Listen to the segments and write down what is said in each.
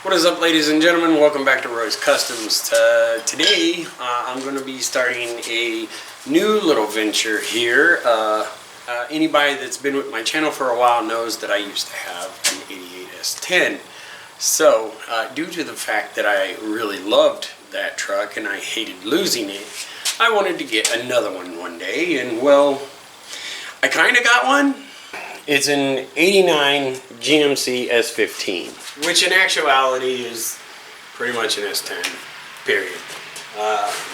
What is up, ladies and gentlemen? Welcome back to Roy's Customs. Today I'm going to be starting a new little venture here. Anybody that's been with my channel for a while knows that I used to have an 88 S10. So due to the fact that I really loved that truck and I hated losing it, I wanted to get another one day, and well, I kind of got one. It's an 89 GMC S15, which in actuality is pretty much an S10, period.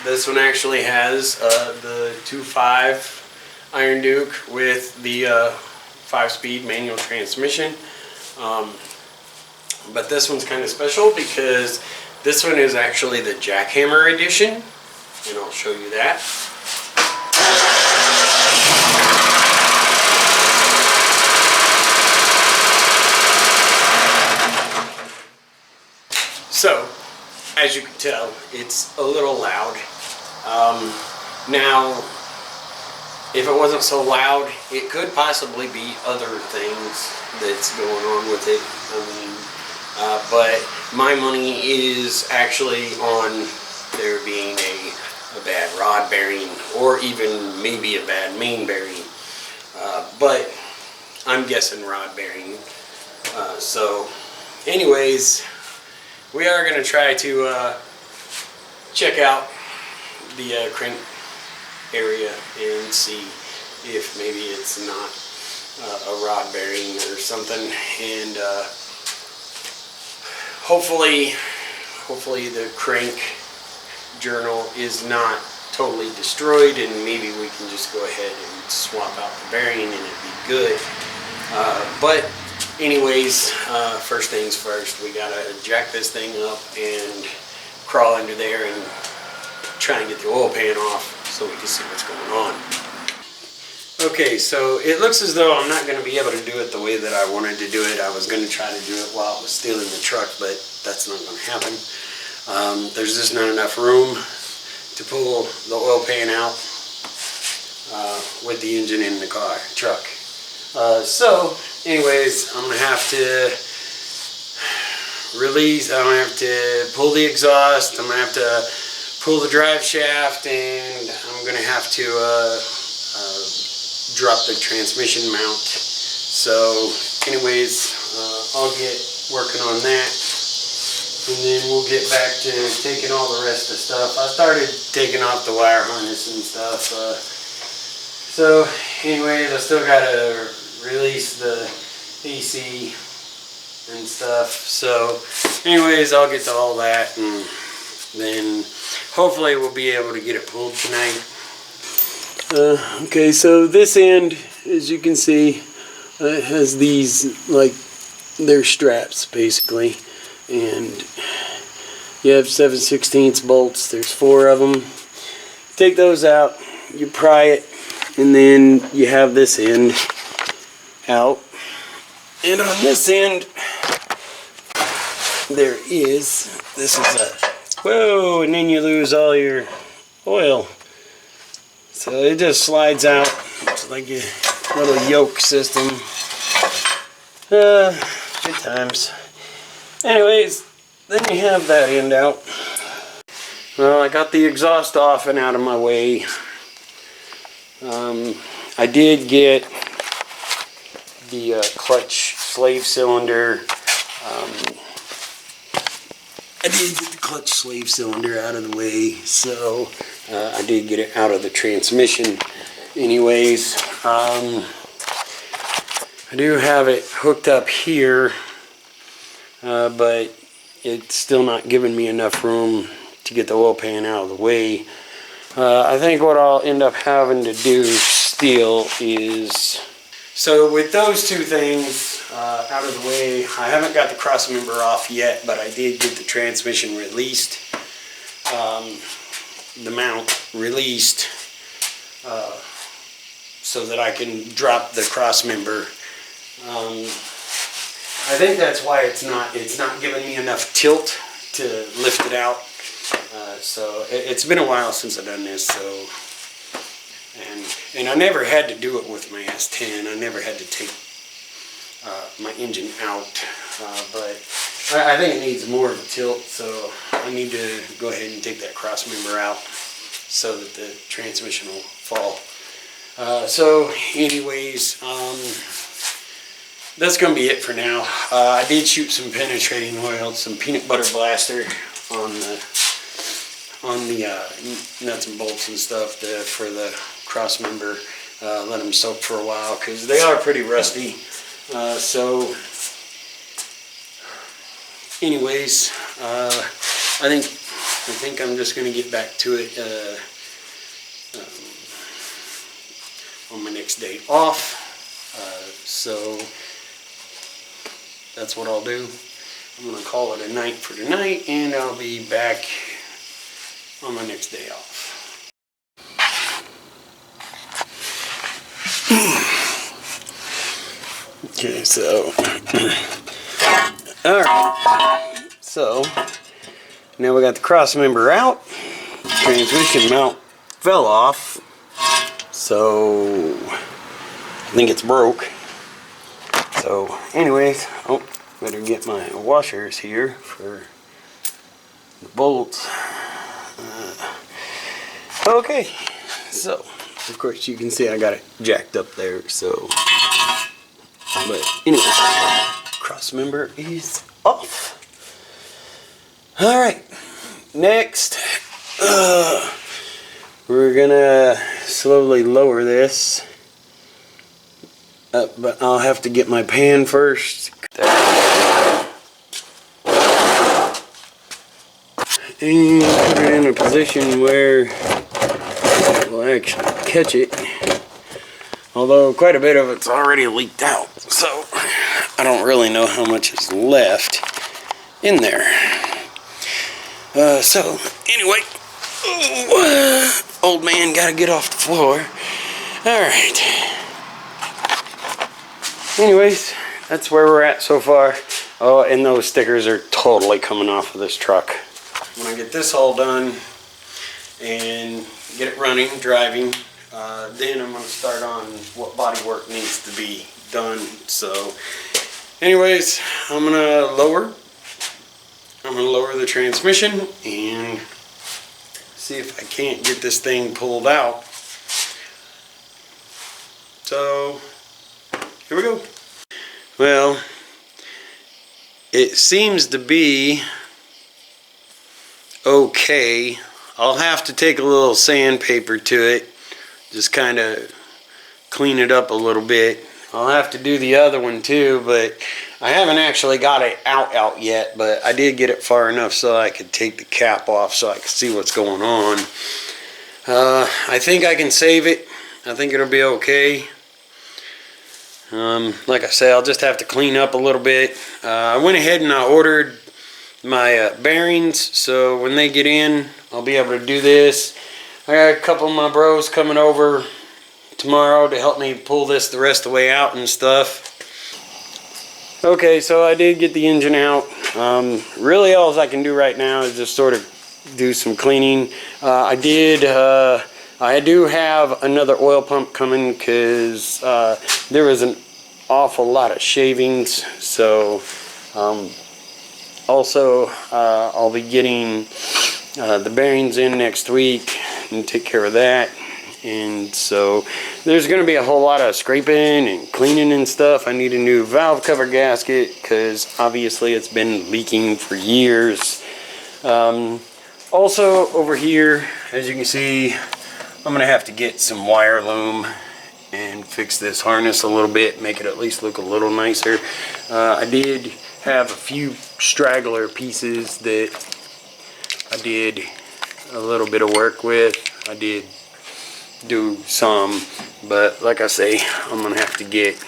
This one actually has the 2.5 Iron Duke with the 5-speed manual transmission. But this one's kind of special because this one is actually the Jackhammer Edition, and I'll show you that. So, as you can tell, it's a little loud. Now, if it wasn't so loud, it could possibly be other things that's going on with it. But my money is actually on there being a bad rod bearing, or even maybe a bad main bearing. But I'm guessing rod bearing. So, anyways, we are going to try to check out the crank area and see if maybe it's not a rod bearing or something, and hopefully the crank journal is not totally destroyed, and maybe we can just go ahead and swap out the bearing and it'd be good. But anyways, first things first, we gotta jack this thing up and crawl under there and try and get the oil pan off so we can see what's going on. Okay, so it looks as though I'm not going to be able to do it the way that I wanted to do it. I was going to try to do it while it was still in the truck, but that's not going to happen. There's just not enough room to pull the oil pan out with the engine in the truck. So, anyways, I'm going to have to release, I'm going to have to pull the exhaust, I'm going to have to pull the drive shaft, and I'm going to have to drop the transmission mount. So, anyways, I'll get working on that, and then we'll get back to taking all the rest of the stuff. I started taking off the wire harness and stuff. So, anyways, I still got to release the AC and stuff. So anyways, I'll get to all that, and then hopefully we'll be able to get it pulled tonight. Okay, so this end, as you can see, has these, like, they're straps basically, and you have 7/16 bolts. There's 4 of them. Take those out, you pry it, and then you have this end out, and on this end there is, this is a, whoa, and then you lose all your oil, so it just slides out. It's like a little yoke system. Good times. Anyways, then you have that end out. Well, I got the exhaust off and out of my way. I did get the clutch slave cylinder. I did get the clutch slave cylinder out of the way, so I did get it out of the transmission. Anyways, I do have it hooked up here, but it's still not giving me enough room to get the oil pan out of the way. I think what I'll end up having to do still is, so with those two things out of the way, I haven't got the cross member off yet, but I did get the transmission released, the mount released, so that I can drop the cross member. I think that's why it's not giving me enough tilt to lift it out. So it's been a while since I've done this, so, and I never had to do it with my S10. I never had to take my engine out, but I think it needs more of a tilt, so I need to go ahead and take that cross member out so that the transmission will fall. So anyways, that's going to be it for now. I did shoot some penetrating oil, some peanut butter blaster on the nuts and bolts and stuff for the cross member. Let them soak for a while because they are pretty rusty. So anyways, I think I'm just going to get back to it on my next day off. So that's what I'll do. I'm going to call it a night for tonight, and I'll be back on my next day off. Okay, so alright, so now we got the cross member out, transmission mount fell off, so I think it's broke. So anyways, better get my washers here for the bolts. Okay, so of course you can see I got it jacked up there, so but anyway, cross member is off. Alright, next we're gonna slowly lower this up, but I'll have to get my pan first. And put it in a position where it will actually catch it. Although quite a bit of it's already leaked out, so I don't really know how much is left in there. So anyway, old man gotta get off the floor. Alright. Anyways, that's where we're at so far. Oh, and those stickers are totally coming off of this truck. When I get this all done and get it running, driving, then I'm going to start on what body work needs to be done. So anyways, I'm going to lower the transmission and see if I can't get this thing pulled out. So here we go. Well, it seems to be okay. I'll have to take a little sandpaper to it, just kind of clean it up a little bit. I'll have to do the other one too, but I haven't actually got it out yet, but I did get it far enough so I could take the cap off so I could see what's going on. I think I can save it. I think it'll be okay. Like I say, I'll just have to clean up a little bit. I went ahead and I ordered my bearings, so when they get in, I'll be able to do this. I got a couple of my bros coming over tomorrow to help me pull this the rest of the way out and stuff. Okay, so I did get the engine out. Really all I can do right now is just sort of do some cleaning. I do have another oil pump coming because there was an awful lot of shavings, so also I'll be getting the bearings in next week and take care of that. And so there's going to be a whole lot of scraping and cleaning and stuff. I need a new valve cover gasket because obviously it's been leaking for years. Also over here, as you can see, I'm going to have to get some wire loom and fix this harness a little bit, make it at least look a little nicer. I did have a few straggler pieces that I did a little bit of work with. I did do some, but like I say, I'm gonna have to get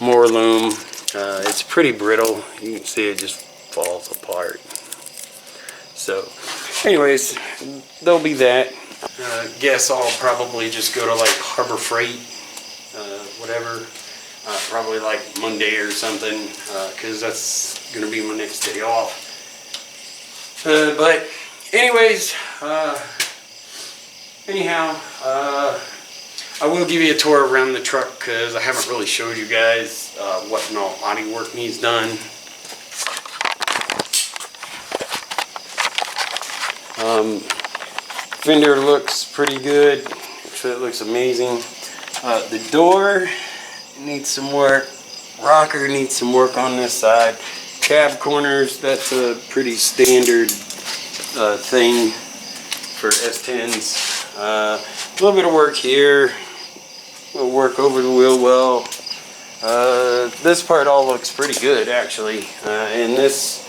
more loom. It's pretty brittle. You can see it just falls apart. So anyways, there'll be that. Guess I'll probably just go to like Harbor Freight, whatever, probably like Monday or something, because that's gonna be my next day off. But anyways, anyhow, I will give you a tour around the truck because I haven't really showed you guys what all body work needs done. Fender looks pretty good. Actually, it looks amazing. The door needs some work. Rocker needs some work on this side. Cab corners, that's a pretty standard thing for S10s. A little bit of work here. A little work over the wheel well. This part all looks pretty good actually. And this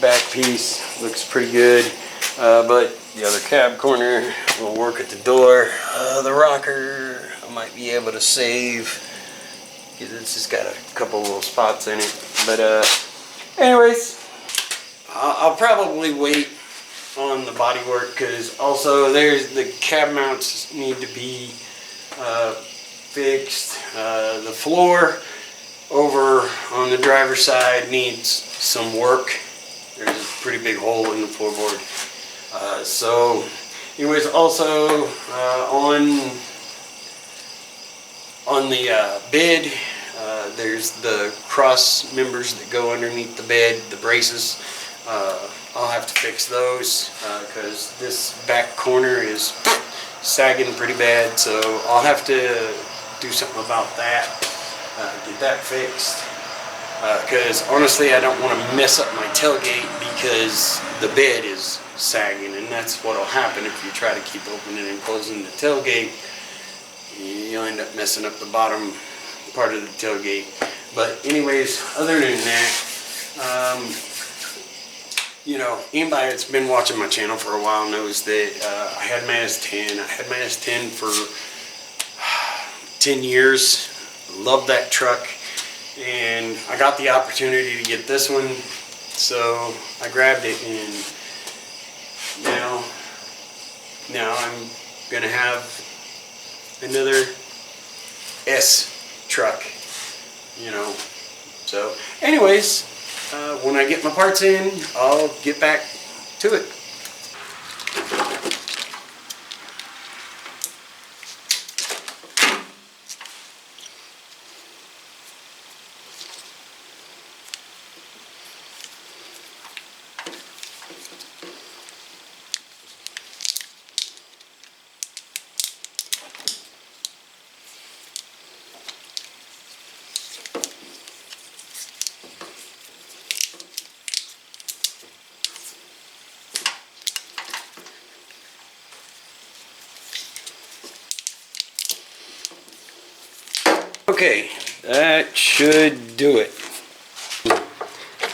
back piece looks pretty good. But the other cab corner will work at the door. The rocker I might be able to save because it's just got a couple little spots in it. But anyways, I'll probably wait on the body work because also there's the cab mounts need to be fixed. The floor over on the driver's side needs some work. There's a pretty big hole in the floorboard. So anyways, also on the bed, there's the cross members that go underneath the bed, the braces. I'll have to fix those because this back corner is sagging pretty bad, so I'll have to do something about that, get that fixed. Because honestly I don't want to mess up my tailgate because the bed is sagging, and that's what will happen if you try to keep opening and closing the tailgate. You'll end up messing up the bottom part of the tailgate. But anyways, other than that, you know, anybody that's been watching my channel for a while knows that I had my S10. I had my S10 for 10 years. Loved that truck. And I got the opportunity to get this one, so I grabbed it, and now I'm gonna have another S truck, you know. So anyways, when I get my parts in, I'll get back to it. Okay, that should do it.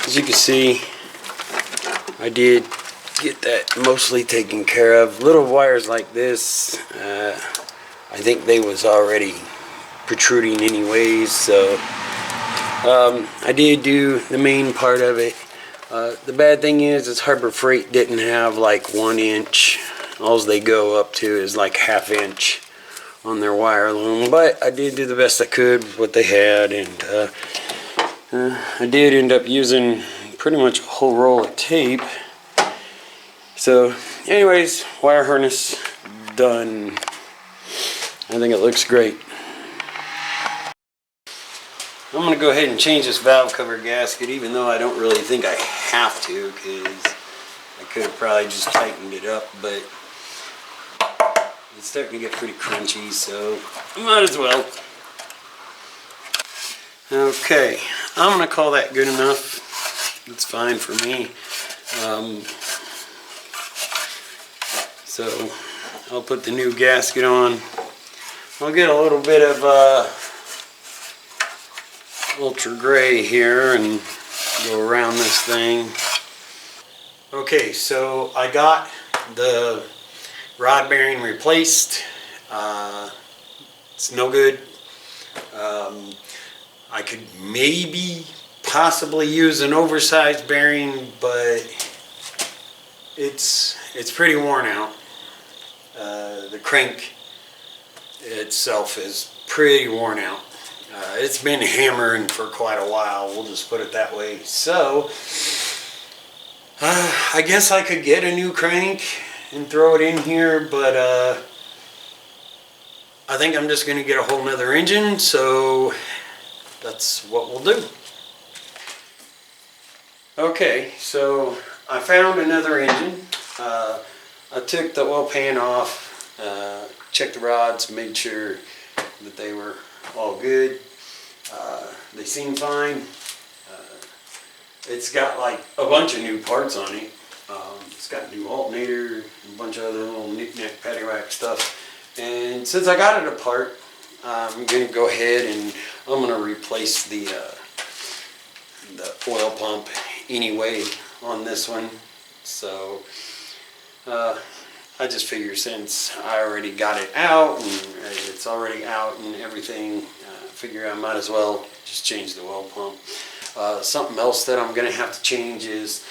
As you can see, I did get that mostly taken care of. Little wires like this, I think they was already protruding anyways, so I did do the main part of it. The bad thing is Harbor Freight didn't have like 1 inch. All they go up to is like 1/2 inch on their wire loom, but I did do the best I could with what they had, and I did end up using pretty much a whole roll of tape. So anyways, wire harness done. I think it looks great. I'm going to go ahead and change this valve cover gasket, even though I don't really think I have to, because I could have probably just tightened it up, but it's starting to get pretty crunchy, so I might as well. Okay, I'm going to call that good enough. It's fine for me. So I'll put the new gasket on. I'll get a little bit of ultra gray here and go around this thing. Okay, so I got the rod bearing replaced. It's no good. I could maybe possibly use an oversized bearing, but it's pretty worn out. The crank itself is pretty worn out. It's been hammering for quite a while, we'll just put it that way. So I guess I could get a new crank and throw it in here, but I think I'm just going to get a whole nother engine, so that's what we'll do. Okay, so I found another engine. I took the oil pan off, checked the rods, made sure that they were all good. They seem fine. It's got like a bunch of new parts on it. It's got a new alternator, a bunch of other little knick-knack paddywhack stuff. And since I got it apart, I'm going to go ahead and I'm going to replace the oil pump anyway on this one. So I just figure since I already got it out and it's already out and everything, I figure I might as well just change the oil pump. Something else that I'm going to have to change is,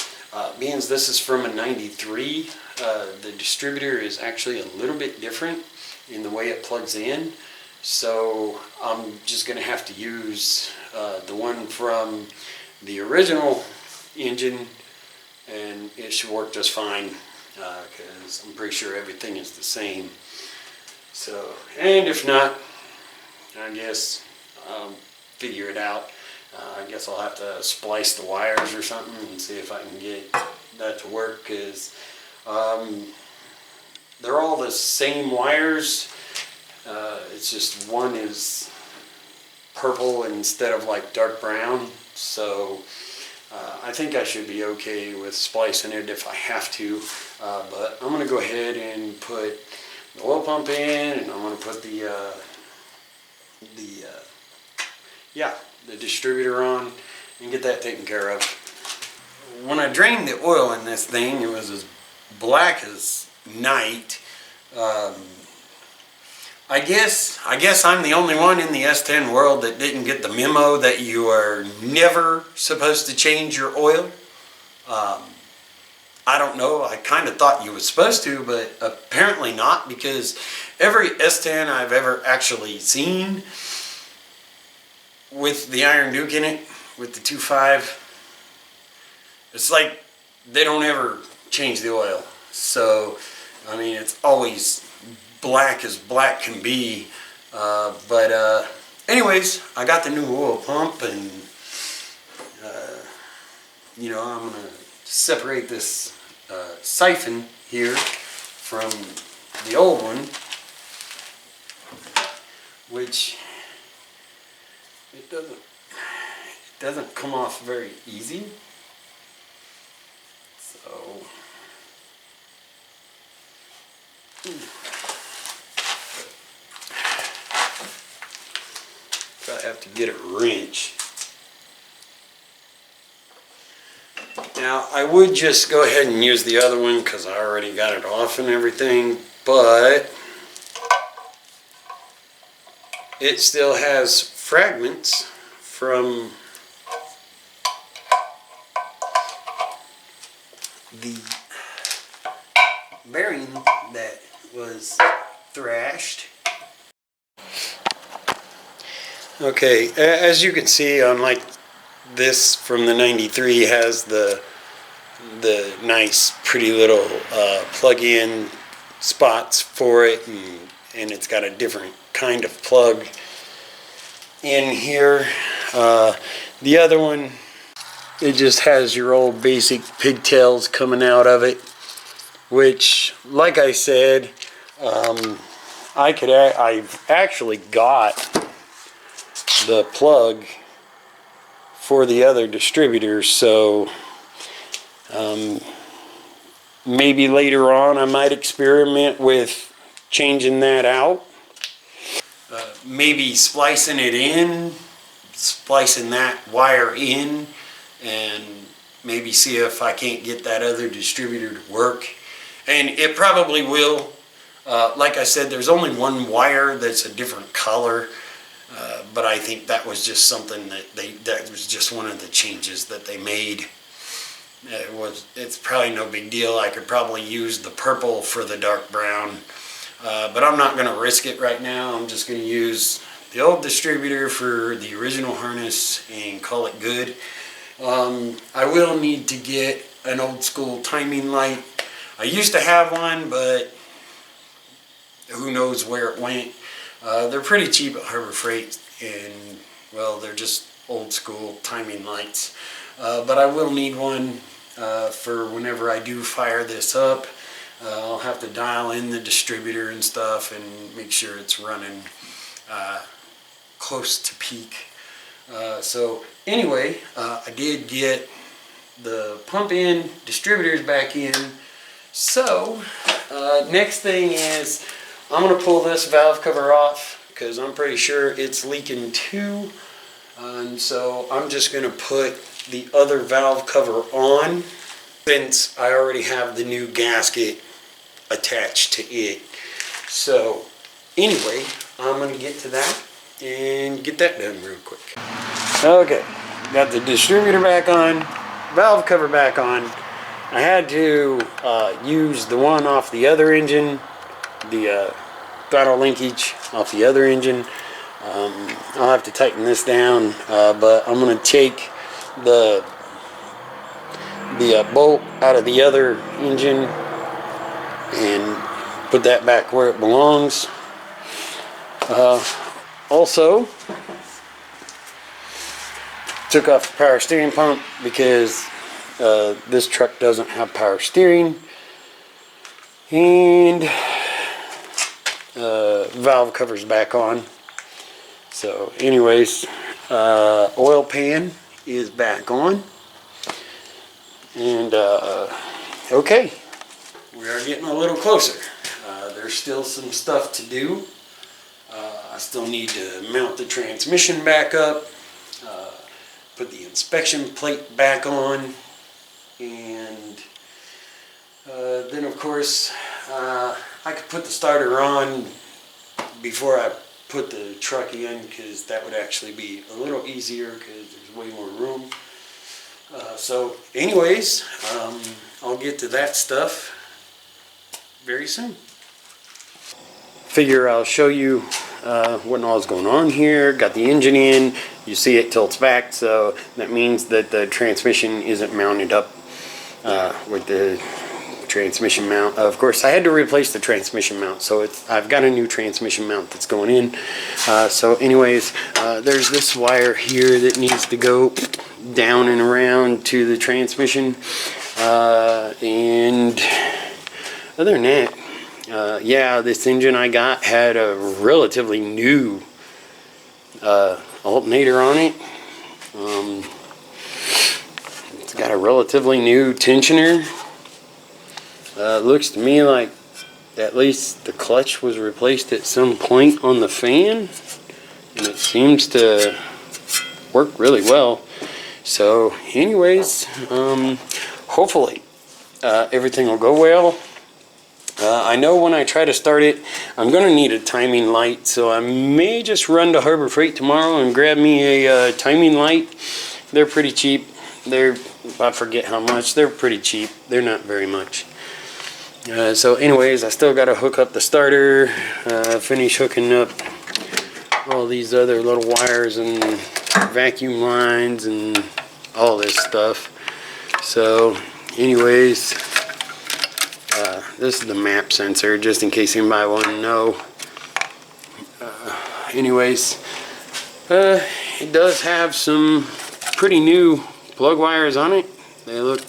being this is from a 93, the distributor is actually a little bit different in the way it plugs in. So I'm just going to have to use the one from the original engine, and it should work just fine because I'm pretty sure everything is the same. So, and if not, I guess figure it out. I guess I'll have to splice the wires or something and see if I can get that to work, because they're all the same wires. It's just one is purple instead of like dark brown. So I think I should be okay with splicing it if I have to. But I'm going to go ahead and put the oil pump in, and I'm going to put the distributor on and get that taken care of. When I drained the oil in this thing, it was as black as night. I guess I'm the only one in the S10 world that didn't get the memo that you are never supposed to change your oil. I don't know, I kind of thought you were supposed to, but apparently not, because every S10 I've ever actually seen with the Iron Duke in it, with the 2.5, it's like they don't ever change the oil. So, I mean, it's always black as black can be. Anyways, I got the new oil pump, and you know, I'm gonna separate this siphon here from the old one, which it doesn't come off very easy. So I have to get a wrench. Now I would just go ahead and use the other one because I already got it off and everything, but it still has fragments from the bearing that was thrashed. Okay, as you can see, unlike this from the 93, has the nice pretty little plug-in spots for it, and it's got a different kind of plug in here. The other one, it just has your old basic pigtails coming out of it, which, like I said, I've actually got the plug for the other distributor, so maybe later on I might experiment with changing that out. Maybe splicing it in, splicing that wire in, and maybe see if I can't get that other distributor to work. And it probably will. Like I said, there's only one wire that's a different color, but I think that was just something that was just one of the changes that they made. It's probably no big deal. I could probably use the purple for the dark brown, but I'm not going to risk it right now. I'm just going to use the old distributor for the original harness and call it good. I will need to get an old school timing light. I used to have one, but who knows where it went. They're pretty cheap at Harbor Freight, and well, they're just old school timing lights. But I will need one for whenever I do fire this up. I'll have to dial in the distributor and stuff and make sure it's running close to peak. So anyway, I did get the pump in, distributors back in. So next thing is I'm going to pull this valve cover off because I'm pretty sure it's leaking too. And so I'm just going to put the other valve cover on since I already have the new gasket attached to it. So anyway, I'm going to get to that and get that done real quick. Okay, got the distributor back on, valve cover back on. I had to use the one off the other engine, the throttle linkage off the other engine. I'll have to tighten this down, but I'm going to take the bolt out of the other engine and put that back where it belongs. Also, took off the power steering pump because this truck doesn't have power steering, and valve covers back on. So anyways, oil pan is back on, and okay, we are getting a little closer. There's still some stuff to do. I still need to mount the transmission back up, put the inspection plate back on, and then of course I could put the starter on before I put the truck in, because that would actually be a little easier because there's way more room. So anyways, I'll get to that stuff very soon. Figure I'll show you what all's going on here. Got the engine in. You see it tilts back, so that means that the transmission isn't mounted up with the transmission mount. Of course, I had to replace the transmission mount, so I've got a new transmission mount that's going in. So anyways, there's this wire here that needs to go down and around to the transmission, and other than that, yeah, this engine I got had a relatively new alternator on it. It's got a relatively new tensioner. Looks to me like at least the clutch was replaced at some point on the fan, and it seems to work really well. So anyways, hopefully everything will go well. I know when I try to start it, I'm going to need a timing light, so I may just run to Harbor Freight tomorrow and grab me a timing light. They're pretty cheap. I forget how much. They're pretty cheap. They're not very much. So anyways, I still got to hook up the starter, finish hooking up all these other little wires and vacuum lines and all this stuff. So anyways, this is the map sensor, just in case anybody want to know. Anyways, it does have some pretty new plug wires on it. They look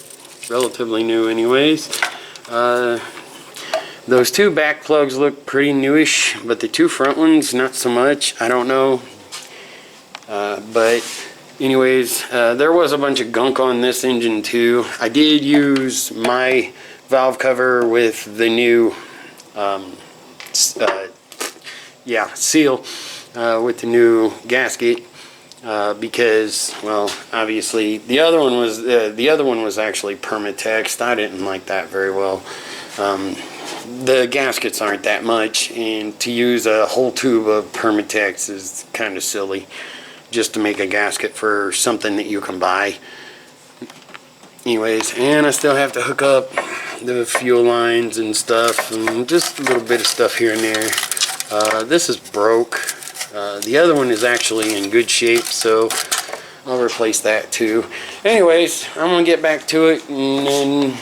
relatively new anyways. Those two back plugs look pretty newish, but the two front ones not so much. I don't know. But anyways, there was a bunch of gunk on this engine too. I did use my valve cover with the new seal with the new gasket, because, well, obviously the other one was actually Permatex. I didn't like that very well. The gaskets aren't that much, and to use a whole tube of Permatex is kind of silly just to make a gasket for something that you can buy. Anyways, and I still have to hook up the fuel lines and stuff, and just a little bit of stuff here and there. This is broke. The other one is actually in good shape, so I'll replace that too. Anyways, I'm gonna get back to it, and then,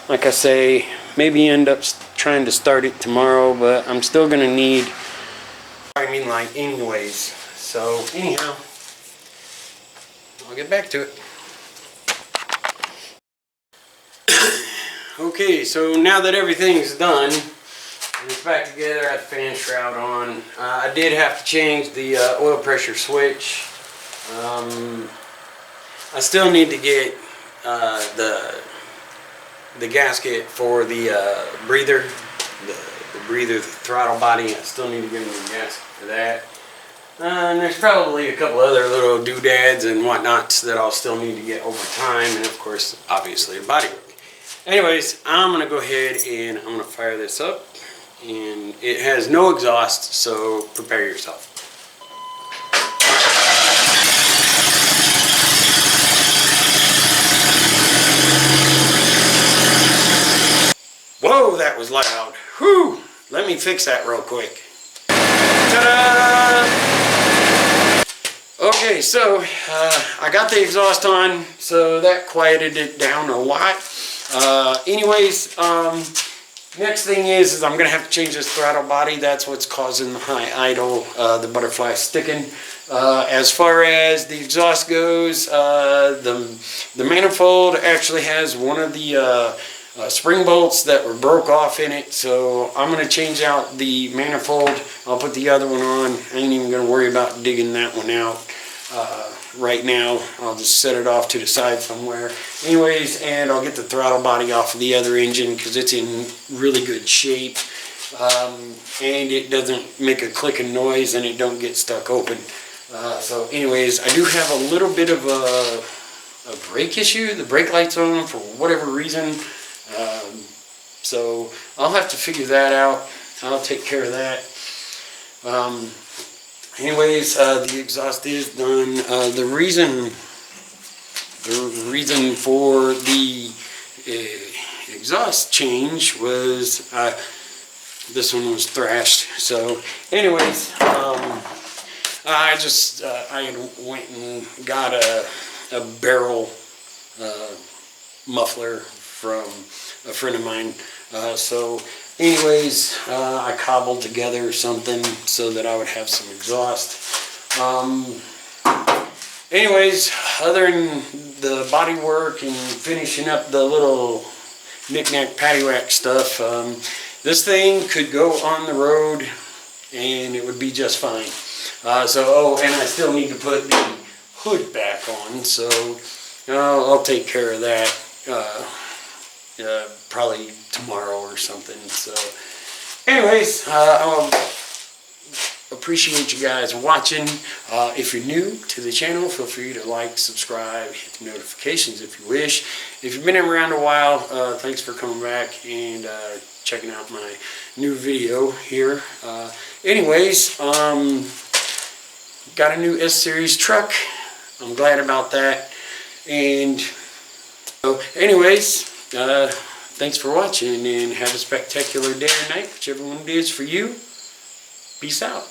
like I say, maybe end up trying to start it tomorrow, but I'm still gonna need timing light anyways. So anyhow, I'll get back to it. Okay, so now that everything's done and it's back together, I have the fan shroud on. I did have to change the oil pressure switch. I still need to get the gasket for the breather, the breather, the throttle body. I still need to get a new gasket for that. And there's probably a couple other little doodads and whatnots that I'll still need to get over time, and of course, obviously, the bodywork. Anyways, I'm gonna go ahead and I'm gonna fire this up, and it has no exhaust, so prepare yourself. Whoa, that was loud. Whew! Let me fix that real quick. Ta-da! Okay, so I got the exhaust on, so that quieted it down a lot. Next thing is I'm going to have to change this throttle body. That's what's causing the high idle, the butterfly sticking. As far as the exhaust goes, the manifold actually has one of the spring bolts that were broke off in it, so I'm going to change out the manifold. I'll put the other one on. I ain't even going to worry about digging that one out right now. I'll just set it off to the side somewhere. Anyways, and I'll get the throttle body off of the other engine because it's in really good shape, and it doesn't make a clicking noise and it don't get stuck open. So anyways, I do have a little bit of a brake issue. The brake light's on for whatever reason. So I'll have to figure that out. I'll take care of that. Anyways, the exhaust is done. The reason for the exhaust change was this one was thrashed. So anyways, I went and got a barrel muffler from a friend of mine. So anyways, I cobbled together something so that I would have some exhaust. Anyways, other than the body work and finishing up the little knick-knack paddywhack stuff, this thing could go on the road and it would be just fine. Oh, and I still need to put the hood back on, so I'll take care of that. Probably tomorrow or something. So anyways, I'll appreciate you guys watching. If you're new to the channel, feel free to like, subscribe, hit the notifications if you wish. If you've been around a while, thanks for coming back and checking out my new video here. Anyways, got a new S series truck. I'm glad about that. And so anyways, thanks for watching and have a spectacular day or night, whichever one it is for you. Peace out.